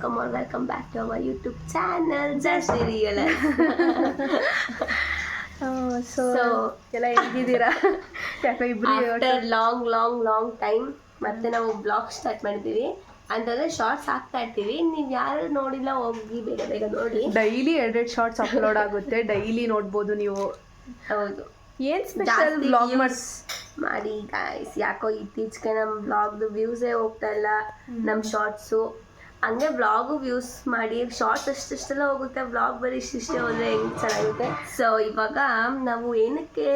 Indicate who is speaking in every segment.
Speaker 1: welcome back to our YouTube channel, Just Real Life.
Speaker 2: So ಎಲ್ಲ ಹೆಂಗಿದ್ದೀರಾ? ಯಾಕೆ ಇಬ್ರು
Speaker 1: after long time ಮತ್ತೆ ನಾವು ಬ್ಲಾಗ್ ಸ್ಟಾರ್ಟ್ ಮಾಡಿದ್ದೀವಿ. ಅಂತಂದ್ರೆ ಶಾರ್ಟ್ಸ್ ಹಾಕ್ತಾ ಇರ್ತೀವಿ, ನೀವು ಯಾರು ನೋಡಿಲ್ಲ ಹೋಗಿ ಬೇಗ ನೋಡಿ.
Speaker 2: ಡೈಲಿ 2 ಶಾರ್ಟ್ಸ್ ಅಪ್ಲೋಡ್ ಆಗುತ್ತೆ, ಡೈಲಿ ನೋಡ್ಬೋದು ನೀವು.
Speaker 1: ಹೌದು,
Speaker 2: ಏನು ಸ್ಪೆಷಲ್ ಬ್ಲಾಗ್
Speaker 1: ಮಾಡಿ ಗಾಯ್ಸ್. ಯಾಕೋ ಇತ್ತೀಚೆಗೆ ನಮ್ಮ ಬ್ಲಾಗ್ದು ವ್ಯೂಸೇ ಹೋಗ್ತಾ ಇಲ್ಲ, ನಮ್ಮ ಶಾರ್ಟ್ಸು. ಹಂಗೆ ಬ್ಲಾಗು ವ್ಯೂಸ್ ಮಾಡಿ ಶಾರ್ಟ್ಸ್ ಅಷ್ಟೆಲ್ಲ ಹೋಗುತ್ತೆ, ಬ್ಲಾಗ್ ಬರೀ ಇಷ್ಟೇ ಹೋದರೆ ಹೆಂಗೆ ಚೆನ್ನಾಗುತ್ತೆ. ಸೊ ಇವಾಗ ನಾವು ಏನಕ್ಕೆ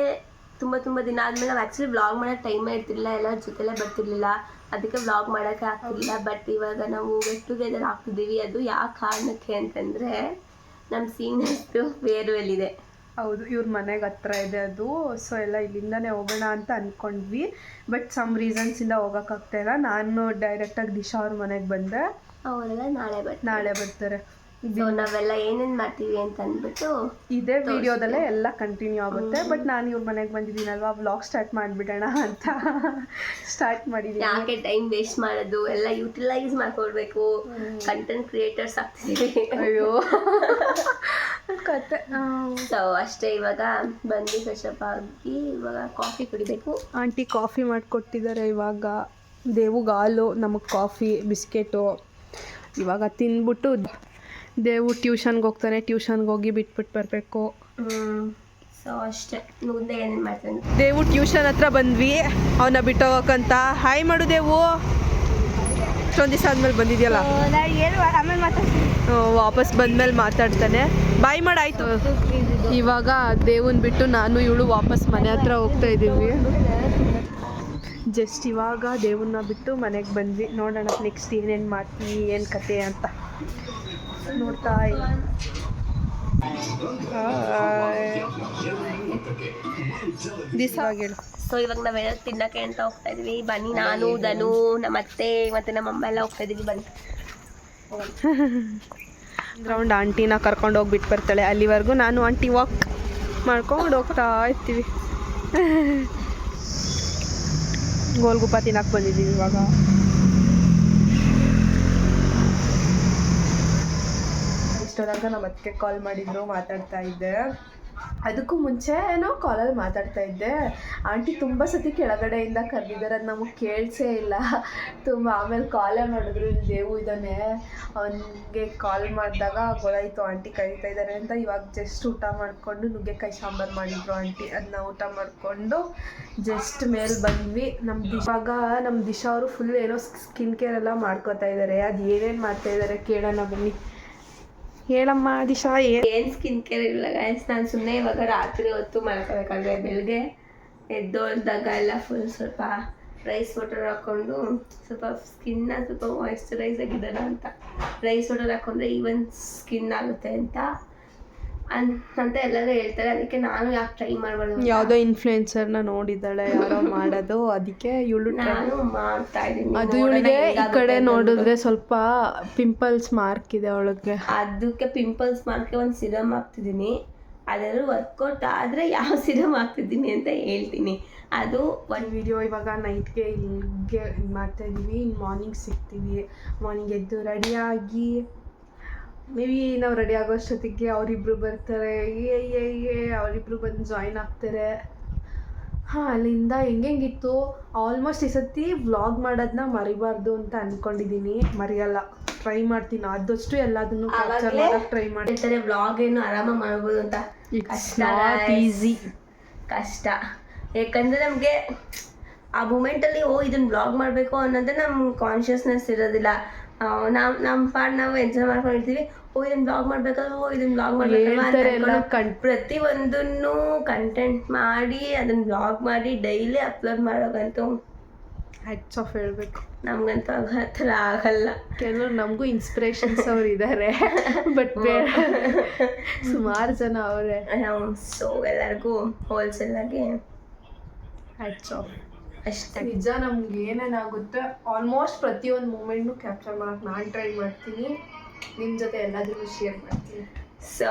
Speaker 1: ತುಂಬ ದಿನ ಆದಮೇಲೆ ನಾವು ಆ್ಯಕ್ಚುಲಿ ಬ್ಲಾಗ್ ಮಾಡೋಕ್ಕೆ ಟೈಮೇ ಇರ್ತಿರ್ಲಿಲ್ಲ, ಎಲ್ಲರ ಜೊತೆಲೇ ಬರ್ತಿರ್ಲಿಲ್ಲ, ಅದಕ್ಕೆ ಬ್ಲಾಗ್ ಮಾಡೋಕ್ಕೆ ಆಗ್ತಿರ್ಲಿಲ್ಲ. ಬಟ್ ಇವಾಗ ನಾವು ಗೆಟ್ ಟುಗೆದರ್ ಆಗ್ತಿದ್ದೀವಿ. ಅದು ಯಾವ ಕಾರಣಕ್ಕೆ ಅಂತಂದರೆ ನಮ್ಮ ಸೀನಿಯರ್ಸ್ದು ಫೇರ್ವೆಲ್ ಇದೆ.
Speaker 2: ಹೌದು, ಇವ್ರ ಮನೆಗೆ ಹತ್ರ ಇದೆ ಅದು. ಸೊ ಎಲ್ಲ ಇಲ್ಲಿಂದನೇ ಹೋಗೋಣ ಅಂತ ಅಂದ್ಕೊಂಡ್ವಿ, ಬಟ್ ಸಮ್ ರೀಸನ್ಸಿಂದ ಹೋಗೋಕ್ಕಾಗ್ತಾಯಿಲ್ಲ. ನಾನು ಡೈರೆಕ್ಟಾಗಿ ದಿಶಾ ಅವ್ರ ಮನೆಗೆ ಬಂದೆ,
Speaker 1: ಅವರೆಲ್ಲ ನಾಳೆ ಬರ್ತಾರೆ. ಸೊ ನಾವೆಲ್ಲ ಏನೇನು ಮಾಡ್ತೀವಿ ಅಂತ ಅಂದ್ಬಿಟ್ಟು
Speaker 2: ಇದೇ ವಿಡಿಯೋದಲ್ಲೇ ಎಲ್ಲ ಕಂಟಿನ್ಯೂ ಆಗುತ್ತೆ. ಬಟ್ ನಾನು ಇವ್ರ ಮನೆಗೆ ಬಂದಿದ್ದೀನಲ್ವಾ, ವ್ಲಾಗ್ ಸ್ಟಾರ್ಟ್ ಮಾಡಿಬಿಡೋಣ ಅಂತ ಸ್ಟಾರ್ಟ್ ಮಾಡಿದ್ದೀನಿ.
Speaker 1: ಯಾಕೆ ಟೈಮ್ ವೇಸ್ಟ್ ಮಾಡೋದು, ಎಲ್ಲ ಯುಟಿಲೈಸ್ ಮಾಡ್ಕೊಳ್ಬೇಕು, ಕಂಟೆಂಟ್ ಕ್ರಿಯೇಟರ್ಸ್ ಆಗ್ತಿದ್ದೀವಿ.
Speaker 2: ಅಯ್ಯೋ ಕತೆ.
Speaker 1: ಸೊ ಅಷ್ಟೇ, ಇವಾಗ ಬಂದು ಫ್ರೆಶ್ ಅಪ್ ಆಗಿ ಇವಾಗ ಕಾಫಿ ಕುಡಿಬೇಕು.
Speaker 2: ಆಂಟಿ ಕಾಫಿ ಮಾಡಿಕೊಟ್ಟಿದ್ದಾರೆ. ಇವಾಗ ದೇವುಗೆ ಹಾಲು, ನಮಗೆ ಕಾಫಿ, ಬಿಸ್ಕೆಟು. ಇವಾಗ ತಿಂದ್ಬಿಟ್ಟು ದೇವು ಟ್ಯೂಷನ್ಗೆ ಹೋಗ್ತಾನೆ, ಟ್ಯೂಷನ್ಗೆ ಹೋಗಿ ಬಿಟ್ಬಿಟ್ಟು ಬರಬೇಕು.
Speaker 1: ಸೊ ಅಷ್ಟೇ, ಮುಂದೆ ಏನೇನು ಮಾಡ್ತಾನೆ.
Speaker 2: ದೇವು ಟ್ಯೂಷನ್ ಹತ್ರ ಬಂದ್ವಿ ಅವನ್ನ ಬಿಟ್ಟು ಹೋಗಕ್ಕಂತ. ಹಾಯ್ ಮಾಡು ದೇವು, ಇಷ್ಟೊಂದು ದಿವಸ ಆದ್ಮೇಲೆ ಬಂದಿದೆಯಲ್ಲ. ವಾಪಸ್ ಬಂದ್ಮೇಲೆ ಮಾತಾಡ್ತಾನೆ. ಬಾಯ್ ಮಾಡಾಯ್ತು. ಇವಾಗ ದೇವನ್ ಬಿಟ್ಟು ನಾನು ಇವಳು ವಾಪಸ್ ಮನೆ ಹತ್ರ ಹೋಗ್ತಾ ಇದ್ದೀವಿ. ಜಸ್ಟ್ ಇವಾಗ ದೇವನ್ನ ಬಿಟ್ಟು ಮನೆಗೆ ಬಂದ್ವಿ. ನೋಡೋಣ ನೆಕ್ಸ್ಟ್ ಏನೇನು ಮಾಡ್ತೀವಿ, ಏನು ಕತೆ ಅಂತ ನೋಡ್ತಾ ದಿವಸ ಹೇಳು.
Speaker 1: ಸೊ ಇವಾಗ ನಾವೆಲ್ಲ ತಿನ್ನಕ್ಕೆ ಅಂತ ಹೋಗ್ತಾ ಇದೀವಿ. ಬನ್ನಿ, ನಾನು ಧನು, ನಮ್ಮ ಅತ್ತೆ ಮತ್ತೆ ನಮ್ಮ ಅಮ್ಮ ಎಲ್ಲ ಹೋಗ್ತಾ ಇದೀವಿ. ಬನ್ನಿ
Speaker 2: ರೌಂಡ್ ಆಂಟಿನ ಕರ್ಕೊಂಡು ಹೋಗ್ಬಿಟ್ಟು ಬರ್ತಾಳೆ. ಅಲ್ಲಿವರೆಗೂ ನಾನು ಆಂಟಿ ವಾಕ್ ಮಾಡ್ಕೊಂಡು ಹೋಗ್ತಾ ಇರ್ತೀವಿ. ಗೋಲ್ಗುಪ್ಪ ತಿನ್ನಕ್ಕೆ ಬಂದಿದ್ದೀವಿ ಇವಾಗ. ಇಷ್ಟೊಂದಾಗ ನಮ್ಮ ಅತ್ತಿಗೆ ಕಾಲ್ ಮಾಡಿದ್ರು, ಮಾತಾಡ್ತಾ ಇದ್ದೆ. ಅದಕ್ಕೂ ಮುಂಚೆ ನಾವು ಕಾಲಲ್ಲಿ ಮಾತಾಡ್ತಾ ಇದ್ದೆ. ಆಂಟಿ ತುಂಬ ಸತಿ ಕೆಳಗಡೆಯಿಂದ ಕರೆದಿದ್ದಾರೆ, ಅದು ನಮಗೆ ಕೇಳಿಸೇ ಇಲ್ಲ ತುಂಬ. ಆಮೇಲೆ ಕಾಲೇ ಮಾಡಿದ್ರು, ಇಲ್ಲಿ ದೇವು ಇದ್ದಾನೆ, ಅವನಿಗೆ ಕಾಲ್ ಮಾಡಿದಾಗ ಗೊತ್ತಾಯಿತು ಆಂಟಿ ಕರೀತಾ ಇದ್ದಾರೆ ಅಂತ. ಇವಾಗ ಜಸ್ಟ್ ಊಟ ಮಾಡಿಕೊಂಡು ನುಗ್ಗೆಕಾಯಿ ಸಾಂಬಾರು ಮಾಡಿದ್ರು ಆಂಟಿ, ಅದನ್ನ ಊಟ ಮಾಡಿಕೊಂಡು ಜಸ್ಟ್ ಮೇಲೆ ಬಂದ್ವಿ. ನಮ್ಮ ದಿಶಾ ಅವರು ಫುಲ್ ಏನೋ ಸ್ಕಿನ್ ಕೇರ್ ಎಲ್ಲ ಮಾಡ್ಕೋತಾ ಇದ್ದಾರೆ. ಅದು ಏನೇನು ಮಾಡ್ತಾಯಿದ್ದಾರೆ ಕೇಳೋಣ ಬನ್ನಿ. ಹೇಳಮ್ಮ ದಿಶಾ,
Speaker 1: ಏನು ಸ್ಕಿನ್ ಕೇರ್ ಇಲ್ಲ ಗೈಸ್. ನಾನು ಸುಮ್ಮನೆ ಇವಾಗ ರಾತ್ರಿ ಹೊತ್ತು ಮಾಡ್ಕೋಬೇಕಾದ್ರೆ ಬೆಳಗ್ಗೆ ಎದ್ದೋಳ್ದಾಗ ಎಲ್ಲ ಫುಲ್ ಸ್ವಲ್ಪ ರೈಸ್ ವಾಟರ್ ಹಾಕ್ಕೊಂಡು ಸ್ವಲ್ಪ ಸ್ಕಿನ್ನ ಸ್ವಲ್ಪ ಮಾಯಿಶ್ಚರೈಸ್ ಆಗಿದ್ದಾರ ಅಂತ, ರೈಸ್ ವಾಟರ್ ಹಾಕ್ಕೊಂಡ್ರೆ ಈವನ್ ಸ್ಕಿನ್ ಆಗುತ್ತೆ ಅಂತ ಎಲ್ಲರೂ ಹೇಳ್ತಾರೆ. ಅದಕ್ಕೆ ನಾನು ಯಾಕೆ ಟ್ರೈ ಮಾಡಬಾರ್ದು.
Speaker 2: ಯಾವುದೋ ಇನ್ಫ್ಲುಯೆನ್ಸರ್ನ ನೋಡಿದ್ದಾಳೆ ಯಾರೋ ಮಾಡೋದು, ಅದಕ್ಕೆ ಇವಳು
Speaker 1: ನಾನು ಮಾಡ್ತಾ ಇದ್ದೀನಿ.
Speaker 2: ಅದು ಇವಳಿಗೆ ಈ ಕಡೆ ನೋಡಿದ್ರೆ ಸ್ವಲ್ಪ ಪಿಂಪಲ್ಸ್ ಮಾರ್ಕ್ ಇದೆ ಅವಳಿಗೆ,
Speaker 1: ಅದಕ್ಕೆ ಪಿಂಪಲ್ಸ್ ಮಾರ್ಕ್ಗೆ ಒಂದು ಸಿರಮ್ ಹಾಕ್ತಿದ್ದೀನಿ. ಅದೆಲ್ಲರೂ ವರ್ಕೌಟ್ ಆದರೆ ಯಾವ ಸಿರಮ್ ಹಾಕ್ತಿದ್ದೀನಿ ಅಂತ ಹೇಳ್ತೀನಿ. ಅದು
Speaker 2: ಒಂದು ವಿಡಿಯೋ ಇವಾಗ ನೈಟ್ಗೆ ಇಲ್ಲಿಗೆ ಇದು ಮಾಡ್ತಾಯಿದ್ದೀವಿ. ಇನ್ನು ಮಾರ್ನಿಂಗ್ ಸಿಗ್ತೀವಿ. ಮಾರ್ನಿಂಗ್ ಎದ್ದು ರೆಡಿಯಾಗಿ ಮೇ ಬಿ ನಾವು ರೆಡಿ ಆಗೋ ಅಷ್ಟೊತ್ತಿಗೆ ಅವರಿಬ್ರು ಬರ್ತಾರೆ. ಅವರಿಬ್ರು ಬಂದು ಜಾಯಿನ್ ಆಗ್ತಾರೆ. ಹಾಂ, ಅಲ್ಲಿಂದ ಹೆಂಗಿತ್ತು ಆಲ್ಮೋಸ್ಟ್ ಈ ಸತಿ ವ್ಲಾಗ್ ಮಾಡೋದನ್ನ ಮರಿಬಾರ್ದು ಅಂತ ಅಂದ್ಕೊಂಡಿದ್ದೀನಿ. ಮರೆಯಲ್ಲ, ಟ್ರೈ ಮಾಡ್ತೀನಿ ಆದಷ್ಟು ಎಲ್ಲದನ್ನು ಕ್ಯಾಪ್ಚರ್ ಮಾಡೋಕ್ಕೆ ಟ್ರೈ ಮಾಡ್ತಾರೆ.
Speaker 1: ವ್ಲಾಗ್ ಏನು ಆರಾಮಾಗಿ ಮಾಡ್ಬೋದು ಅಂತ
Speaker 2: ಈಸಿ
Speaker 1: ಕಷ್ಟ. ಯಾಕಂದರೆ ನಮಗೆ ಆ ಮೂಮೆಂಟಲ್ಲಿ ಇದನ್ನು ವ್ಲಾಗ್ ಮಾಡಬೇಕು ಅನ್ನೋದೇ ನಮ್ಮ ಕಾನ್ಷಿಯಸ್ನೆಸ್ ಇರೋದಿಲ್ಲ. ನಮ್ಮ ಪಾಡ್ ನಾವು ಎಂಜಾಯ್ ಮಾಡ್ಕೊಂಡಿರ್ತೀವಿ. ಇದನ್ನು ಬ್ಲಾಗ್ ಮಾಡಬೇಕಲ್ವ, ಇದನ್ನು ಬ್ಲಾಗ್ ಮಾಡಬೇಕಲ್ವ, ಪ್ರತಿಯೊಂದನ್ನು ಕಂಟೆಂಟ್ ಮಾಡಿ ಅದನ್ನು ಬ್ಲಾಗ್ ಮಾಡಿ ಡೈಲಿ ಅಪ್ಲೋಡ್ ಮಾಡೋಕ್ಕಂತೂ
Speaker 2: ಹ್ಯಾಟ್ಸ್ ಆಫ್ ಹೇಳಬೇಕು.
Speaker 1: ನಮಗಂತೂ ಆ ಥರ ಆಗಲ್ಲ.
Speaker 2: ಕೆಲವರು ನಮಗೂ ಇನ್ಸ್ಪಿರೇಷನ್ಸ್ ಅವ್ರು ಇದ್ದಾರೆ, ಬಟ್ ಸುಮಾರು ಜನ ಅವರೇ.
Speaker 1: ಸೊ ಎಲ್ಲರಿಗೂ ಹೋಲ್ಸೇಲಾಗಿ
Speaker 2: ಹ್ಯಾಟ್ಸ್ ಆಫ್.
Speaker 1: ಅಷ್ಟೇ.
Speaker 2: ನಿಜ, ನಮ್ಗೆ ಏನೇನಾಗುತ್ತೆ ಆಲ್ಮೋಸ್ಟ್ ಪ್ರತಿಯೊಂದು ಮೂಮೆಂಟ್ನು ಕ್ಯಾಪ್ಚರ್ ಮಾಡೋಕ್ಕೆ ನಾನು ಟ್ರೈ ಮಾಡ್ತೀನಿ. ನಿಮ್ಮ ಜೊತೆ ಎಲ್ಲದನ್ನು ಶೇರ್ ಮಾಡ್ತೀನಿ.
Speaker 1: ಸೊ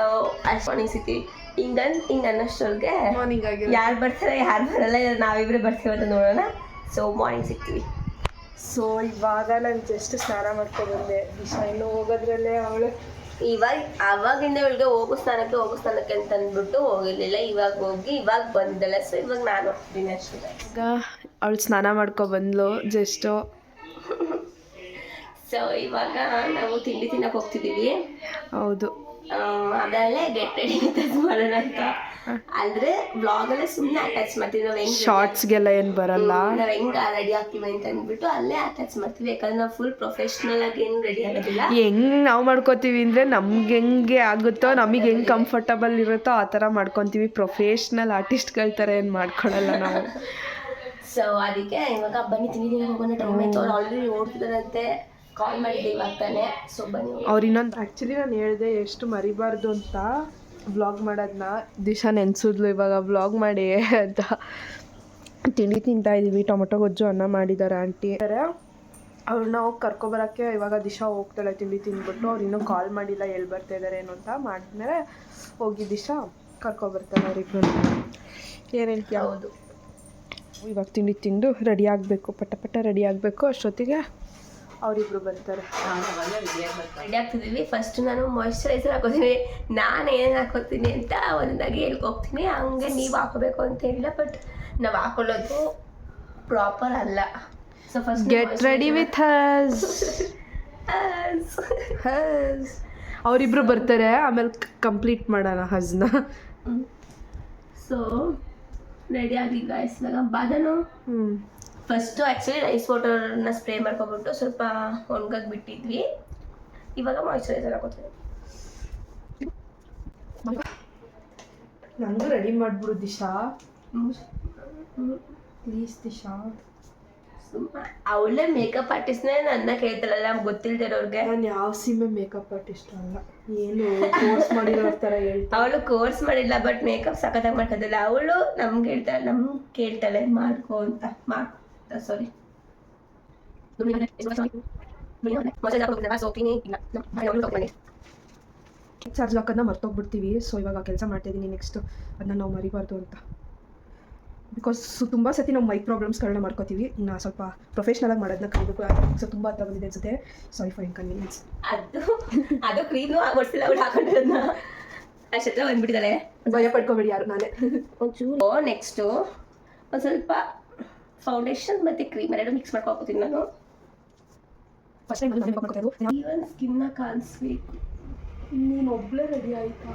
Speaker 1: ಅಷ್ಟು ಮಾರ್ನಿಂಗ್ ಸಿಗ್ತೀವಿ. ಹಿಂಗೆ ಅನ್ನೋಷ್ಟೊಳಗೆ
Speaker 2: ಮಾರ್ನಿಂಗ್ ಆಗಿ
Speaker 1: ಯಾರು ಬರ್ತಾರೆ ಯಾರು ಬರಲ್ಲ, ನಾವಿಬ್ಬರೇ ಬರ್ತೀವಿ ಅಂತ ನೋಡೋಣ. So morning ಸಿಗ್ತೀವಿ.
Speaker 2: ಸೊ ಇವಾಗ ನಾನು ಜಸ್ಟ್ ಸ್ನಾನ ಮಾಡ್ಕೊಂಡು ಬಂದೆ. ದಿಶಾ ಇನ್ನೂ ಹೋಗೋದ್ರಲ್ಲೇ ಅವಳು
Speaker 1: ಇವಾಗ ಅವಾಗಿಂದ ಇವಳಿಗೆ ಹೋಗೋ ಸ್ನಾನಕ್ಕೆ ಅಂತ ಅಂದ್ಬಿಟ್ಟು ಹೋಗಿರ್ಲಿಲ್ಲ. ಇವಾಗ ಹೋಗಿ ಇವಾಗ ಬಂದಲ್ಲ. ಸೊ ಇವಾಗ ನಾನು ಹೋಗ್ತೀನಿ ಅಷ್ಟೇ.
Speaker 2: ಈಗ ಅವಳು ಸ್ನಾನ ಮಾಡ್ಕೊಬಂದ್ಲು ಜಸ್ಟು.
Speaker 1: ಸೊ ಇವಾಗ ನಾವು ತಿಂಡಿ ತಿನ್ನಕ್ಕೆ ಹೋಗ್ತಿದ್ದೀವಿ.
Speaker 2: ಹೌದು.
Speaker 1: ಅದಾಗಲೇ ಗೆಟ್ ರೆಡಿ ಮಾಡೋಣ ಅಂತ. ಅಂದರೆ ಬ್ಲಾಗಲ್ಲೇ ಸುಮ್ಮನೆ ಅಟ್ಯಾಚ್ ಮಾಡ್ತೀವಿ. ನಾವು ಹೆಂಗೆ
Speaker 2: ಶಾರ್ಟ್ಸ್ಗೆಲ್ಲ ಏನು ಬರಲ್ಲ.
Speaker 1: ನಾವು ಹೆಂಗೆ ರೆಡಿ ಆಗ್ತೀವಿ ಅಂತ ಅಂದ್ಬಿಟ್ಟು ಅಲ್ಲೇ ಅಟ್ಯಾಚ್ ಮಾಡ್ತೀವಿ. ಯಾಕಂದ್ರೆ ನಾವು ಫುಲ್ ಪ್ರೊಫೆಷ್ನಲ್ ಆಗಿ ಏನು ರೆಡಿ ಆಗೋದಿಲ್ಲ.
Speaker 2: ಹೆಂಗೆ ನಾವು ಮಾಡ್ಕೋತೀವಿ ಅಂದರೆ ನಮ್ಗೆ ಹೆಂಗೆ ಆಗುತ್ತೋ, ನಮಗೆ ಹೆಂಗೆ ಕಂಫರ್ಟಬಲ್ ಇರುತ್ತೋ ಆ ಥರ ಮಾಡ್ಕೊತೀವಿ. ಪ್ರೊಫೆಷ್ನಲ್ ಆರ್ಟಿಸ್ಟ್ಗಳ ಥರ ಏನು ಮಾಡ್ಕೊಳಲ್ಲ ನಾವು.
Speaker 1: ಸೊ ಅದಕ್ಕೆ ಇವಾಗ ಬನ್ನಿ ತಿಂಡಿ ಹೋಗೋಣ. ಟೈಮ್ ಆಯ್ತು. ಅವ್ರು ಆಲ್ರೆಡಿ ಓಡ್ತಿದ್ದಾರಂತೆ. ಕಾಲ್ ಮಾಡಿದ್ದೆ ಇವಾಗ ತಾನೆ. ಸೊ ಬನ್ನಿ.
Speaker 2: ಅವ್ರು ಇನ್ನೊಂದು ಆ್ಯಕ್ಚುಲಿ ನಾನು ಹೇಳಿದೆ ಎಷ್ಟು ಮರಿಬಾರ್ದು ಅಂತ ವ್ಲಾಗ್ ಮಾಡೋದನ್ನ. ದಿಶಾ ನೆನೆಸಿದ್ಲು ಇವಾಗ ವ್ಲಾಗ್ ಮಾಡಿ ಅಂತ. ತಿಂಡಿ ತಿಂತಾ ಇದ್ದೀವಿ. ಟೊಮೊಟೊ ಗೊಜ್ಜು ಅನ್ನ ಮಾಡಿದ್ದಾರೆ ಆಂಟಿ. ಅವ್ರನ್ನ ಹೋಗಿ ಕರ್ಕೊಬರೋಕ್ಕೆ ಇವಾಗ ದಿಶಾ ಹೋಗ್ತಾಳೆ ತಿಂಡಿ ತಿಂದ್ಬಿಟ್ಟು. ಅವ್ರು ಇನ್ನೂ ಕಾಲ್ ಮಾಡಿಲ್ಲ, ಎಲ್ಲಿ ಬರ್ತಾ ಇದ್ದಾರೆ ಏನು ಅಂತ. ಮಾಡಿದ್ಮೇಲೆ ಹೋಗಿ ದಿಶಾ ಕರ್ಕೊಬರ್ತಾಳೆ ಅವ್ರಿಗೆ. ಏನು ಹೇಳ್ತೀಯ?
Speaker 1: ಹೌದು.
Speaker 2: ಇವಾಗ ತಿಂಡಿ ತಿಂದು ರೆಡಿ ಆಗಬೇಕು, ಪಟ ರೆಡಿ ಆಗಬೇಕು. ಅಷ್ಟೊತ್ತಿಗೆ ಅವರಿಬ್ರು ಬರ್ತಾರೆ.
Speaker 1: ರೆಡಿ ಆಗ್ತಿದ್ದೀವಿ. ಫಸ್ಟ್ ನಾನು ಮಾಯ್ಶ್ಚರೈಸರ್ ಹಾಕೋತೀನಿ. ನಾನು ಏನು ಹಾಕೋತೀನಿ ಅಂತ ಒಂದಾಗಿ ಹೇಳ್ಕೊಗ್ತೀನಿ. ಹಂಗೆ ನೀವು ಹಾಕೋಬೇಕು ಅಂತ ಹೇಳಿಲ್ಲ, ಬಟ್ ನಾವು ಹಾಕೊಳ್ಳೋದು ಪ್ರಾಪರ್ ಅಲ್ಲ. So first
Speaker 2: get ready with us. ಅವರಿಬ್ರು ಬರ್ತಾರೆ, ಆಮೇಲೆ ಕಂಪ್ಲೀಟ್ ಮಾಡೋಣ ಹಸ್ನ.
Speaker 1: ಸೊ ರೆಡಿ ಆಗಿ ಗಾಯ್ಸ್. ಇವಾಗ ಬಾದನು ಫಸ್ಟು ಆ್ಯಕ್ಚುಲಿ ರೈಸ್ ವಾಟರ್ನ ಸ್ಪ್ರೇ ಮಾಡ್ಕೊಬಿಟ್ಟು ಸ್ವಲ್ಪ ಒಣಗಾಗಿ ಬಿಟ್ಟಿದ್ವಿ. ಇವಾಗ ಮಾಯ್ಶ್ಚರೈಸರ್ ಹಾಕೋತೀವಿ.
Speaker 2: ನನಗೂ ರೆಡಿ ಮಾಡಿಬಿಡು ದಿಶಾ, ಪ್ಲೀಸ್ ದಿಶಾ.
Speaker 1: ಅವಳೇ ಮೇಕಪ್ ಆರ್ಟಿಸ್ಟ್ನೇ ನನ್ನ ಕೇಳ್ತಾಳಲ್ಲ, ನಮ್ಗೆ ಗೊತ್ತಿಲ್ದಿರೋರ್ಗೆ.
Speaker 2: ನಾನು ಯಾವ ಸೀಮೆ ಮೇಕಪ್ ಆರ್ಟಿಸ್ಟ್ ಅಲ್ಲ, ಏನು ಕೋರ್ಸ್ ಮಾಡಿರೋ ಥರ ಹೇಳ್ತಾ.
Speaker 1: ಅವಳು ಕೋರ್ಸ್ ಮಾಡಿಲ್ಲ, ಬಟ್ ಮೇಕಪ್ ಸಖತ್ತಾಗಿ ಮಾಡ್ಕೋದಿಲ್ಲ. ಅವಳು ನಮ್ಗೆ ಕೇಳ್ತಾಳೆ ಮಾಡ್ಕೊ ಅಂತ. ಸಾರಿ
Speaker 2: ಚಾರ್ಜ್ ಹಾಕೋದನ್ನ ಮರ್ತೋಗ್ಬಿಡ್ತೀವಿ. ಸೊ ಇವಾಗ ಕೆಲಸ ಮಾಡ್ತಾಯಿದ್ದೀನಿ ನೆಕ್ಸ್ಟ್. ಅದನ್ನ ನಾವು ಮರಿಬಾರ್ದು ಅಂತ. ಬಿಕಾಸ್ ತುಂಬ ಸತಿ ನಾವು ಮೈಕ್ ಪ್ರಾಬ್ಲಮ್ಸ್ಗಳನ್ನ ಮಾಡ್ಕೋತೀವಿ. ಇನ್ನು ಸ್ವಲ್ಪ ಪ್ರೊಫೆಷ್ನಲಾಗಿ ಮಾಡೋದನ್ನ ಕಲಿಬೇಕು. ಸೊ ತುಂಬ ಹತ್ರ ಬಂದಿದೆ ಅನ್ಸುತ್ತೆ. Sorry for inconvenience.
Speaker 1: ಅದು ಕ್ರೀಮ್ನು ಹೊಡ್ಸಿಲ್ಲ ಅವಳು ಹಾಕೊಂಡಿರೋದನ್ನ. ಅಷ್ಟತ್ರ ಬಂದ್ಬಿಟ್ಟಿದ್ದಾಳೆ.
Speaker 2: ಭಯ ಪಡ್ಕೋಬೇಡಿ ಯಾರು, ನಾನೇ
Speaker 1: ಒಂಚೂರು. ನೆಕ್ಸ್ಟು ಒಂದು ಸ್ವಲ್ಪ ಫೌಂಡೇಶನ್ ಮತ್ತು ಕ್ರೀಮ್ ಎರಡು ಮಿಕ್ಸ್ ಮಾಡ್ಕೊತೀನಿ ನಾನು.
Speaker 2: ಫಸ್ಟ್ ಟೈಮ್
Speaker 1: ಈವನ್ ಸ್ಕಿನ್ನ ಕಾಣಿಸ್ಬೇಕು.
Speaker 2: ನೀನು ಒಬ್ಬಳೇ ರೆಡಿ ಆಯ್ತಾ?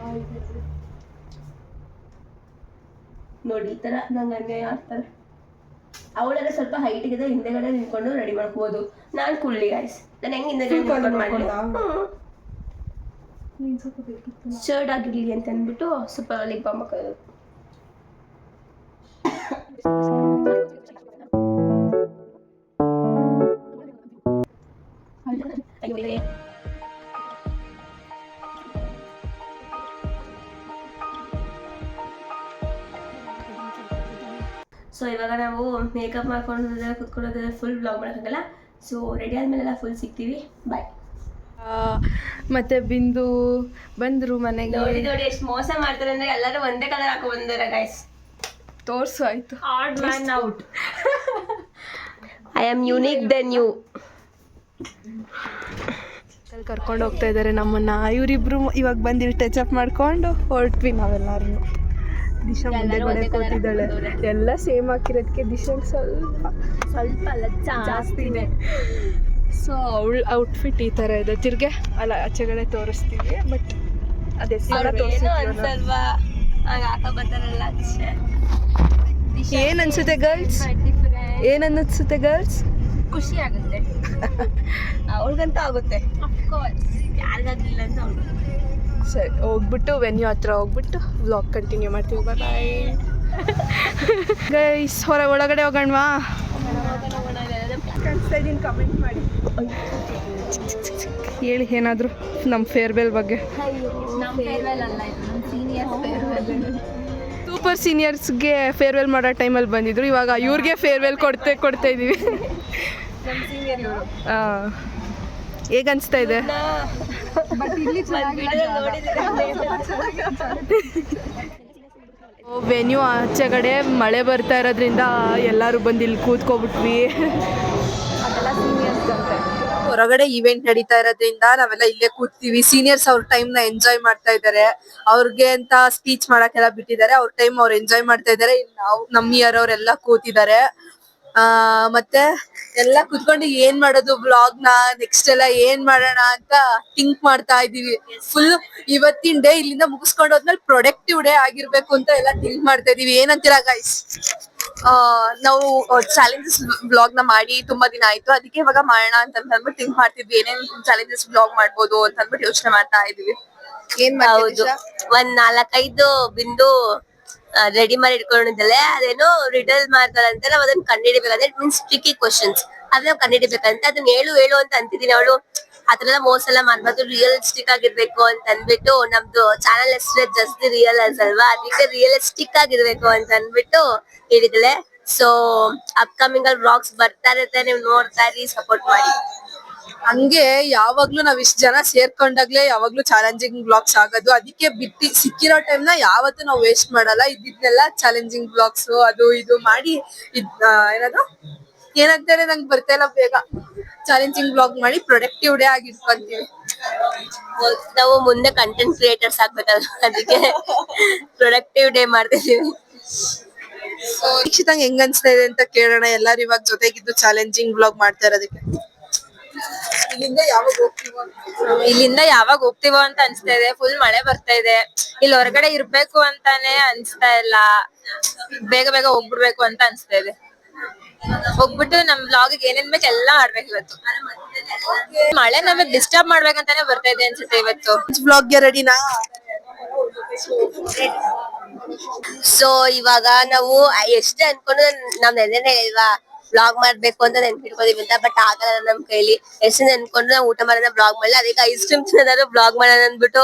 Speaker 1: ನೋಡಿ ಈ ಥರ ನಂಗೆ ಅನ್ಯಾಯ ಆಗ್ತಾರೆ. ಅವಳೆಲ್ಲ ಸ್ವಲ್ಪ ಹೈಟಿಗಿದೆ, ಹಿಂದೆಗಡೆ ನಿಂತ್ಕೊಂಡು ರೆಡಿ ಮಾಡ್ಕೋಬೋದು. ನಾನು ಕುಳ್ಳಿ ಗಾಯ್ಸ್. ನಾನು ಹೆಂಗೆ ಹಿಂದೆಗಡೆ ಮಾಡಿ ಶರ್ಟ್ ಆಗಿರಲಿ ಅಂತ ಅಂದ್ಬಿಟ್ಟು ಸ್ವಲ್ಪ ಲಿಪ್ ಬಾಮ್ ಹಾಕೋದು. ಸೊ ಇವಾಗ ನಾವು ಮೇಕಪ್ ಮಾಡ್ಕೊಂಡು ಕುತ್ಕೊಳ್ಳೋದ್ರೆ ಫುಲ್ ಬ್ಲಾಗ್ ಮಾಡೋಕ್ಕಾಗಲ್ಲ. ಸೊ ರೆಡಿ ಆದಮೇಲೆಲ್ಲ ಫುಲ್ ಸಿಗ್ತೀವಿ. ಬಾಯ್.
Speaker 2: ಮತ್ತೆ ಬಿಂದು ಬಂದರು ಮನೆಗೆ.
Speaker 1: ನೋಡಿ ಎಷ್ಟು ಮೋಸ ಮಾಡ್ತಾರೆ ಅಂದರೆ ಎಲ್ಲರೂ ಒಂದೇ ಕಲರ್ ಹಾಕೋ ಬಂದಾರೆ ಗೈಸ್.
Speaker 2: ತೋರಿಸು ಆಯಿತು.
Speaker 1: Odd man out. I am unique than you.
Speaker 2: ಕರ್ಕೊಂಡು ಹೋಗ್ತಾ ಇದ್ದಾರೆ ನಮ್ಮನ್ನ. ಇವರಿಬ್ರು ಇವಾಗ ಬಂದಿಲ್ಲಿ ಟಚ್ ಅಪ್ ಮಾಡ್ಕೊಂಡು ಹೊರಟ್ವಿ ನಾವೆಲ್ಲರೂ. ದಿಶಾ ಮುಂದೆಗಡೆ ಕೂತಿದ್ದಾಳೆ. ಎಲ್ಲ ಸೇಮ್ ಹಾಕಿರೋದಕ್ಕೆ ದಿಶಾಗೆ ಸ್ವಲ್ಪ
Speaker 1: ಅಲ್ಲ ಜಾಸ್ತಿನೇ.
Speaker 2: ಸೊ ಅವಳ ಔಟ್ಫಿಟ್ ಈ ಥರ ಇದೆ. ತಿರ್ಗೆ ಅಲ್ಲ ಆಚೆಗಡೆ ತೋರಿಸ್ತೀವಿ, ಬಟ್ ಅದೇ
Speaker 1: ಅನ್ಸಲ್ವಾ ಹಂಗೆ ಹಾಕೋ ಬರ್ತಾರಲ್ಲ.
Speaker 2: ಏನು ಅನ್ಸುತ್ತೆ ಗರ್ಲ್ಸ್? ಏನು ಅನ್ನಿಸುತ್ತೆ ಗರ್ಲ್ಸ್?
Speaker 1: ಖುಷಿ ಆಗುತ್ತೆ. ಅವಳಿಗಂತ ಆಗುತ್ತೆ, ಯಾರಿಗಾಗಿಲ್ಲ ಅಂತ ಅವಳು.
Speaker 2: ಸರಿ, ಹೋಗ್ಬಿಟ್ಟು ವೆನ್ಯೂ ಹತ್ರ ಹೋಗ್ಬಿಟ್ಟು ವ್ಲಾಗ್ ಕಂಟಿನ್ಯೂ ಮಾಡ್ತೀವಿ. Bye guys. ಒಳಗಡೆ ಹೋಗೋಣವಾ? ಕಾಣಿಸ್ತಾ ಇದ್ದೀನಿ, ಕಮೆಂಟ್ ಮಾಡಿ ಹೇಳಿ ಏನಾದರೂ ನಮ್ಮ ಫೇರ್ವೆಲ್ ಬಗ್ಗೆ. ಸೂಪರ್ ಸೀನಿಯರ್ಸ್ಗೆ ಫೇರ್ವೆಲ್ ಮಾಡೋ ಟೈಮಲ್ಲಿ ಬಂದಿದ್ರು. ಇವಾಗ ಇವ್ರಿಗೆ ಫೇರ್ವೆಲ್ ಕೊಡ್ತಾ ಇದ್ದೀವಿ. ಹೇಗೆ ಅನಿಸ್ತಾ ಇದೆ? ವೆನ್ಯೂ ಆಚೆಗಡೆ ಮಳೆ ಬರ್ತಾ ಇರೋದ್ರಿಂದ ಎಲ್ಲರೂ ಬಂದು ಇಲ್ಲಿ ಕೂತ್ಕೊಬಿಟ್ವಿ.
Speaker 1: ಅದೆಲ್ಲ
Speaker 2: ಸಿಕ್ಕಂತೆ.
Speaker 3: ಹೊರಗಡೆ ಇವೆಂಟ್ ನಡೀತಾ ಇರೋದ್ರಿಂದ ನಾವೆಲ್ಲ ಇಲ್ಲೇ ಕೂತೀವಿ. ಸೀನಿಯರ್ಸ್ ಅವ್ರ ಟೈಮ್ ನ ಎಂಜಾಯ್ ಮಾಡ್ತಾ ಇದ್ದಾರೆ. ಅವ್ರಿಗೆ ಅಂತ ಸ್ಪೀಚ್ ಮಾಡಕ್ಕೆಲ್ಲ ಬಿಟ್ಟಿದ್ದಾರೆ. ಅವ್ರ ಟೈಮ್ ಅವ್ರು ಎಂಜಾಯ್ ಮಾಡ್ತಾ ಇದ್ದಾರೆ. ನಾವು ನಮ್ಮ ಇಯರ್ ಅವ್ರೆಲ್ಲ ಕೂತಿದ್ದಾರೆ. ಮತ್ತೆ ಎಲ್ಲ ಕುತ್ಕೊಂಡು ಏನ್ ಮಾಡೋದು ಬ್ಲಾಗ್ ನ ನೆಕ್ಸ್ಟ್ ಎಲ್ಲ ಏನ್ ಮಾಡೋಣ ಅಂತ ಥಿಂಕ್ ಮಾಡ್ತಾ ಇದೀವಿ. ಫುಲ್ ಇವತ್ತಿನ ಡೇ ಇಲ್ಲಿಂದ ಮುಗಿಸ್ಕೊಂಡು ಹೋದ್ಮೇಲೆ ಪ್ರೊಡಕ್ಟಿವ್ ಡೇ ಆಗಿರ್ಬೇಕು ಅಂತ ಎಲ್ಲ ಥಿಂಕ್ ಮಾಡ್ತಾ ಇದೀವಿ. ಏನಂತೀರಾ ಗೈಸ್? ನಾವು ಚಾಲೆಂಜಸ್ ಬ್ಲಾಗ್ ನ ಮಾಡಿ ತುಂಬಾ ದಿನ ಆಯ್ತು. ಅದಕ್ಕೆ ಇವಾಗ ಮಾಡೋಣ ಅಂತ ಅಂದ್ಬಿಟ್ಟು ಥಿಂಕ್ ಮಾಡ್ತಿದ್ವಿ. ಏನೇನ್ ಚಾಲೆಂಜಸ್ ಬ್ಲಾಗ್ ಮಾಡ್ಬೋದು ಅಂತ ಅಂದ್ಬಿಟ್ಟು ಯೋಚನೆ ಮಾಡ್ತಾ ಇದೀವಿ. ಏನ್
Speaker 1: ಹೌದು, ಒಂದ್ 4-5 ಬಿಂದು ರೆಡಿ ಮಾಡಿ ಇಟ್ಕೊಂಡಿದ್ದಲೆ. ಅದೇನೋ ರಿಡಲ್ ಮಾಡ್ತಾರಂತೆ, ನಾವ್ ಅದನ್ನ ಕಂಡುಹಿಡಿಬೇಕಂದ್ರೆ ಇಟ್ ಮೀನ್ಸ್ ಟ್ರಿಕಿ ಕ್ವಶನ್ಸ್. ಅದನ್ನ ಕಂಡುಹಿಡಿಬೇಕಂತ ಅದನ್ನ ಹೇಳು ಅಂತ ಅಂತಿದೀನಿ. ಅವಳು ಆತರ ಮೋಸ ಎಲ್ಲ ಮಾಡ್ಬಾರ್ದು, ರಿಯಲಿಸ್ಟಿಕ್ ಆಗಿರ್ಬೇಕು ಅಂತ ಅಂದ್ಬಿಟ್ಟು, ನಮ್ದು ಚಾನಲ್ ಹೆಸರು ಜಸ್ಟ್ ರಿಯಲ್ ಅಲ್ವಾ, ಅದಕ್ಕೆ ರಿಯಲಿಸ್ಟಿಕ್ ಆಗಿರ್ಬೇಕು ಅಂತ ಅಂದ್ಬಿಟ್ಟು ಹೇಳಿದಳೆ. ಸೊ ಅಪ್ಕಮಿಂಗ್ ಅಲ್ಲಿ ವ್ಲಾಗ್ಸ್ ಬರ್ತಾ ಇರುತ್ತೆ, ನೀವು ನೋಡ್ತಾ ಇರಿ, ಸಪೋರ್ಟ್ ಮಾಡಿ.
Speaker 3: ಹಂಗೆ ಯಾವಾಗ್ಲೂ ನಾವ್ ಇಷ್ಟ ಜನ ಸೇರ್ಕೊಂಡಾಗ್ಲೇ ಯಾವಾಗ್ಲೂ ಚಾಲೆಂಜಿಂಗ್ ಬ್ಲಾಗ್ಸ್ ಆಗೋದು. ಅದಕ್ಕೆ ಬಿಟ್ಟು ಸಿಕ್ಕಿರೋ ಟೈಮ್ ನ ಯಾವತ್ತೂ ನಾವು ವೇಸ್ಟ್ ಮಾಡಲ್ಲ. ಇದನ್ನೆಲ್ಲ ಚಾಲೆಂಜಿಂಗ್ ಬ್ಲಾಗ್ಸ್ ಅದು ಇದು ಮಾಡಿ ಏನದು ಏನಂತಾರೆ ನಂಗೆ ಬರ್ತಾ ಇಲ್ಲ ಬೇಗ. ಚಾಲೆಂಜಿಂಗ್ ಬ್ಲಾಗ್ ಮಾಡಿ ಪ್ರೊಡಕ್ಟಿವ್ ಡೇ ಆಗಿ ಇಟ್ಕೊಂತೀವಿ.
Speaker 1: ನಾವು ಮುಂದೆ ಕಂಟೆಂಟ್ ಕ್ರಿಯೇಟರ್ಸ್ ಆಗ್ಬೇಕಲ್ವ, ಅದಕ್ಕೆ ಪ್ರೊಡಕ್ಟಿವ್ ಡೇ ಮಾಡ್ತಿದೀವಿ.
Speaker 3: ದೀಕ್ಷಿತಂಗ್ ಹೆಂಗ್ ಅನ್ಸ್ತಾ ಇದೆ ಅಂತ ಕೇಳೋಣ. ಎಲ್ಲಾರು ಇವಾಗ ಜೊತೆಗಿದ್ದು ಚಾಲೆಂಜಿಂಗ್ ಬ್ಲಾಗ್ ಮಾಡ್ತಾ ಇರೋದಕ್ಕೆ ಇಲ್ಲಿಂದ
Speaker 4: ಯಾವಾಗ ಹೋಗ್ತೀವೋ ಅಂತ ಅನ್ಸ್ತಾ ಇದೆ. ಫುಲ್ ಮಳೆ ಬರ್ತಾ ಇದೆ. ಇಲ್ಲಿ ಹೊರಗಡೆ ಇರ್ಬೇಕು ಅಂತಾನೆ ಅನ್ಸ್ತಾ ಇಲ್ಲ. ಬೇಗ ಬೇಗ ಹೋಗ್ಬಿಡ್ಬೇಕು ಅಂತ ಅನ್ಸ್ತಾ ಇದೆ. ಹೋಗ್ಬಿಟ್ಟು ನಮ್ ಬ್ಲಾಗ್ ಏನೇನ್ ಬೇಕು ಎಲ್ಲ ಮಾಡ್ಬೇಕು ಇವತ್ತು. ಮಳೆ ನಮಗ್ ಡಿಸ್ಟರ್ಬ್ ಮಾಡ್ಬೇಕಂತಾನೆ ಬರ್ತಾ ಇದೆ ಅನ್ಸುತ್ತೆ ಇವತ್ತು.
Speaker 3: ಬ್ಲಾಗ್ ಗೆ ರೆಡಿನಾ?
Speaker 1: ಸೊ ಇವಾಗ ನಾವು ಎಷ್ಟೇ ಅನ್ಕೊಂಡು ನಾವ್ ನೆನ್ನೆ ಇಲ್ವಾ ಬ್ಲಾಗ್ ಮಾಡ್ಬೇಕು ಅಂತ ನೆನ್ಪಿಟ್ಕೋದೀವಿ ಅಂತ, ಬಟ್ ಆಗಲ್ಲ ನಮ್ ಕೈಲಿ. ಎಷ್ಟು ನೆನ್ಕೊಂಡು ನಾವು ಊಟ ಮಾಡೋಣ ಬ್ಲಾಗ್ ಮಾಡಲ್ಲ. ಅದಕ್ಕೆ ಐಸ್ ಕ್ರೀಮ್ ತಿನ್ನೋದಾದ್ರು ಬ್ಲಾಗ್ ಮಾಡೋಣ ಅಂದ್ಬಿಟ್ಟು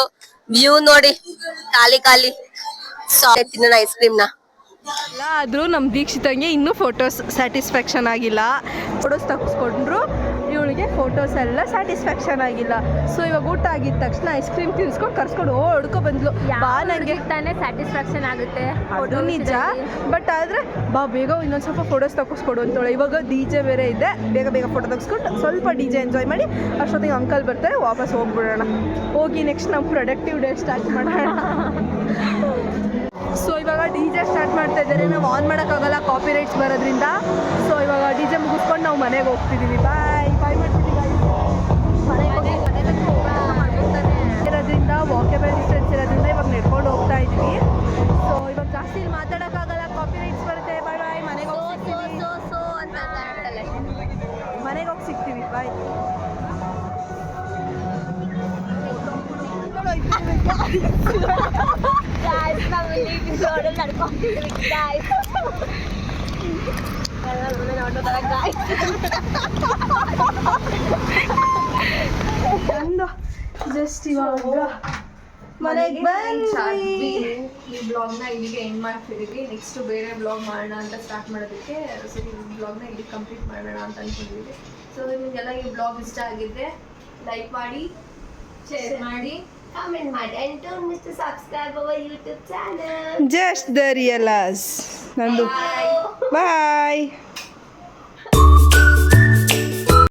Speaker 1: ವ್ಯೂ ನೋಡಿ ಖಾಲಿ ತಿನ್ನೋಣ ಐಸ್ ಕ್ರೀಮ್ ನ.
Speaker 2: ಆದ್ರೂ ನಮ್ ದೀಕ್ಷಿತಂಗೆ ಇನ್ನೂ ಫೋಟೋಸ್ ಸ್ಯಾಟಿಸ್ಫ್ಯಾಕ್ಷನ್ ಆಗಿಲ್ಲ. ಫೋಟೋಸ್ ತಗ್ಸ್ಕೊಂಡ್ರು, ಇವಳಿಗೆ ಫೋಟೋಸ್ ಎಲ್ಲ ಸ್ಯಾಟಿಸ್ಫ್ಯಾಕ್ಷನ್ ಆಗಿಲ್ಲ. ಸೊ ಇವಾಗ ಊಟ ಆಗಿದ ತಕ್ಷಣ ಐಸ್ ಕ್ರೀಮ್ ತಿನ್ಸ್ಕೊಂಡು ಕರ್ಸ್ಕೊಂಡು ಹೊಡ್ಕೊ ಬಂದ್ಲು. ಬಾ ನಂಗೆ
Speaker 4: ತಾನೇ ಸ್ಯಾಟಿಸ್ಫ್ಯಾಕ್ಷನ್ ಆಗುತ್ತೆ.
Speaker 2: ಅದು ನಿಜ, ಬಟ್ ಆದ್ರೆ ಬಾ ಬೇಗ ಇನ್ನೊಂದ್ ಸ್ವಲ್ಪ ಫೋಟೋಸ್ ತಗಿಸ್ಕೊಡು ಅಂತೇಳಿ. ಇವಾಗ DJ ಬೇರೆ ಇದೆ, ಬೇಗ ಬೇಗ ಫೋಟೋ ತೆಗೆಸ್ಕೊಂಡು ಸ್ವಲ್ಪ DJ ಎಂಜಾಯ್ ಮಾಡಿ ಅಷ್ಟೊತ್ತಿಗೆ ಅಂಕಲ್ ಬರ್ತಾರೆ, ವಾಪಸ್ ಹೋಗ್ಬಿಡೋಣ. ಹೋಗಿ ನೆಕ್ಸ್ಟ್ ನಮ್ಮ ಪ್ರೊಡಕ್ಟಿವ್ ಡೇ ಸ್ಟಾರ್ಟ್ ಮಾಡೋಣ. ಸೊ ಇವಾಗ DJ ಸ್ಟಾರ್ಟ್ ಮಾಡ್ತಾ ಇದ್ದಾರೆ. ನಾವು ಆನ್ ಮಾಡೋಕ್ಕಾಗಲ್ಲ, ಕಾಪಿ ರೈಟ್ಸ್ ಬರೋದ್ರಿಂದ. ಸೊ ಇವಾಗ DJ ಮುಗಿಸ್ಕೊಂಡು ನಾವು ಮನೆಗೆ ಹೋಗ್ತಿದ್ದೀವಿ. ಬಾಯ್ ಮಾಡ್ತಿದ್ದೀವಿ ಇರೋದ್ರಿಂದ, ವಾಕೇಬಲ್ ಡಿಸ್ಟೆನ್ಸ್ ಇರೋದ್ರಿಂದ ಇವಾಗ ನಡ್ಕೊಂಡು ಹೋಗ್ತಾ ಇದ್ದೀವಿ. ಸೊ ಇವಾಗ ಜಾಸ್ತಿ ಮಾತಾಡೋಕ್ಕಾಗಲ್ಲ, ಕಾಪಿ ರೈಟ್ಸ್ ಬರುತ್ತೆ. ಬಾಯ್ ಮನೆಗೆ ಹೋಗಿ ಸಿಗ್ತೀವಿ. ಬಾಯ್. ಜಸ್ಟ್ ಇವಾಗ ಮನೆಗೆ ಬಂದ್ವಿ. ಈ ಬ್ಲಾಗ್ನ ಇಲ್ಲಿಗೆ ಎಂಡ್ ಮಾಡ್ತಿದ್ದೀವಿ. ನೆಕ್ಸ್ಟ್ ಬೇರೆ ಬ್ಲಾಗ್ ಮಾಡೋಣ ಅಂತ ಸ್ಟಾರ್ಟ್ ಮಾಡೋದಕ್ಕೆ. ಸೊ ಈ ಬ್ಲಾಗ್ನ ಇಲ್ಲಿ ಕಂಪ್ಲೀಟ್ ಮಾಡೋಣ ಅಂತ ಅನ್ಕೊಂಡಿದ್ದೀವಿ. ಸೊ ನಿಮಗೆಲ್ಲ ಈ ಬ್ಲಾಗ್ ಇಷ್ಟ ಆಗಿದ್ರೆ ಲೈಕ್ ಮಾಡಿ, ಶೇರ್ ಮಾಡಿ,
Speaker 1: ಕಾಮೆಂಟ್ ಮಾಡಿ, and don't miss to subscribe our YouTube channel.
Speaker 2: Just the real us. ನಂದು ಬಾಯ್.